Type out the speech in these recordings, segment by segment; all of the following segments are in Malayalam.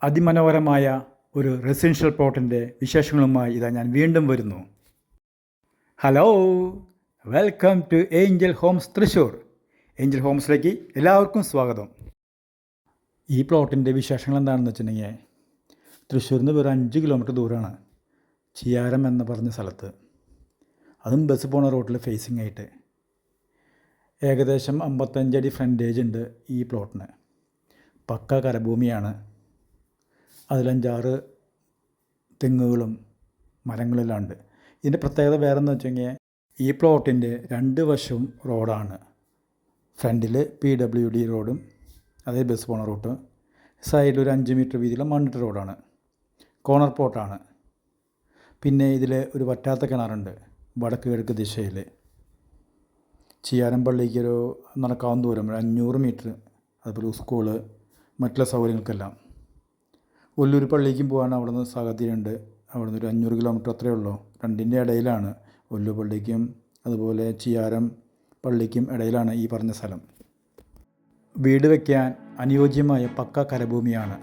അതിമനോഹരമായ ഒരു റെസിഡൻഷ്യൽ പ്ലോട്ടിൻ്റെ വിശേഷങ്ങളുമായി ഇതാ ഞാൻ വീണ്ടും വരുന്നു. Hello, welcome to Angel Homes Thrissur. Angel ഹോംസിലേക്ക് എല്ലാവർക്കും സ്വാഗതം. ഈ പ്ലോട്ടിൻ്റെ വിശേഷങ്ങൾ എന്താണെന്ന് വെച്ചിട്ടുണ്ടെങ്കിൽ, തൃശ്ശൂരിൽ നിന്ന് വെറും 5 കിലോമീറ്റർ ദൂരമാണ് ചിയാരം എന്ന് പറഞ്ഞ സ്ഥലത്ത്. അതും ബസ് പോണ റോഡിൽ ഫേസിങ് ആയിട്ട്. ഏകദേശം 55 അടി ഫ്രണ്ടേജ് ഉണ്ട് ഈ പ്ലോട്ടിന്. പക്ക കരഭൂമിയാണ്. അതിൽ5-6 തെങ്ങുകളും മരങ്ങളെല്ലാം ഉണ്ട്. ഇതിൻ്റെ പ്രത്യേകത വേറെ എന്ന് വെച്ച് കഴിഞ്ഞാൽ, ഈ പ്ലോട്ടിൻ്റെ 2 വശവും റോഡാണ്. ഫ്രണ്ടിൽ PWD റോഡും അതേ ബസ് പോണ റൂട്ട്, സൈഡിൽ ഒരു 5 മീറ്റർ വീതിയിലുള്ള മണ്ണിട്ട റോഡാണ്. കോർണർ പ്ലോട്ടാണ്. പിന്നെ ഇതിൽ ഒരു വറ്റാത്ത കിണറുണ്ട് വടക്ക് കിഴക്ക് ദിശയിൽ. ചിയാരം പള്ളിക്കൊരു നടക്കാവുന്ന ദൂരം, 500 മീറ്റർ. അതുപോലെ സ്കൂള്, മറ്റുള്ള സൗകര്യങ്ങൾക്കെല്ലാം. ഒല്ലൂർ പള്ളിക്കും പോകാൻ അവിടെ നിന്ന് സാഹചര്യമുണ്ട്. അവിടെ നിന്ന് ഒരു 500 കിലോമീറ്റർ അത്രയേ ഉള്ളൂ. രണ്ടിൻ്റെ ഇടയിലാണ്. ഒല്ലൂർ പള്ളിക്കും അതുപോലെ ചിയാരം പള്ളിക്കും ഇടയിലാണ് ഈ പറഞ്ഞ സ്ഥലം. വീട് വയ്ക്കാൻ അനുയോജ്യമായ പക്ക കരഭൂമിയാണ്.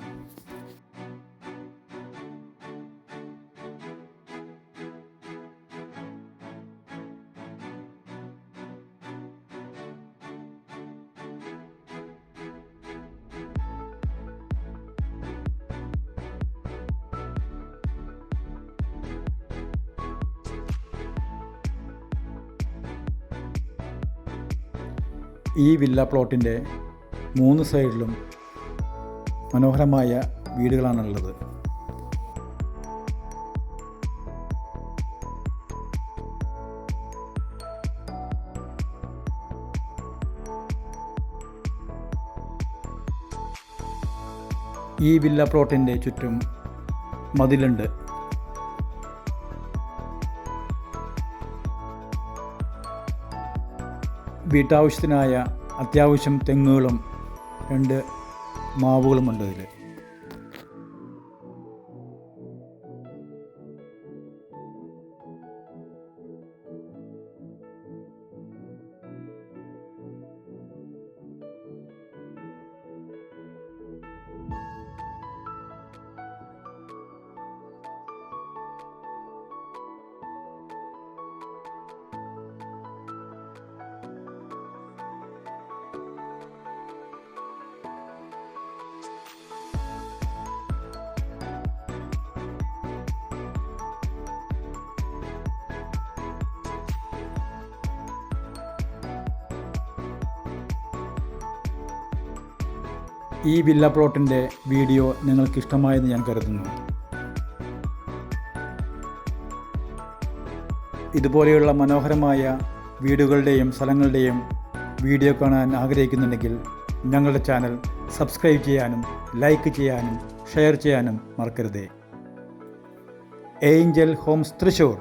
ഈ വില്ല പ്ലോട്ടിൻ്റെ 3 സൈഡിലും മനോഹരമായ വീടുകളാണുള്ളത്. ഈ വില്ല പ്ലോട്ടിൻ്റെ ചുറ്റും മതിലുണ്ട്. വീട്ടാവശ്യത്തിനായ അത്യാവശ്യം തെങ്ങുകളും 2 മാവുകളുമുണ്ട് ഇതിൽ. ഈ വില്ല പ്ലോട്ടിൻ്റെ വീഡിയോ നിങ്ങൾക്ക് ഇഷ്ടമായെന്ന് ഞാൻ കരുതുന്നു. ഇതുപോലെയുള്ള മനോഹരമായ വീടുകളുടെയും സ്ഥലങ്ങളുടെയും വീഡിയോ കാണാൻ ആഗ്രഹിക്കുന്നുണ്ടെങ്കിൽ ഞങ്ങളുടെ ചാനൽ സബ്സ്ക്രൈബ് ചെയ്യാനും ലൈക്ക് ചെയ്യാനും ഷെയർ ചെയ്യാനും മറക്കരുതേ. Angel Homes Thrissur.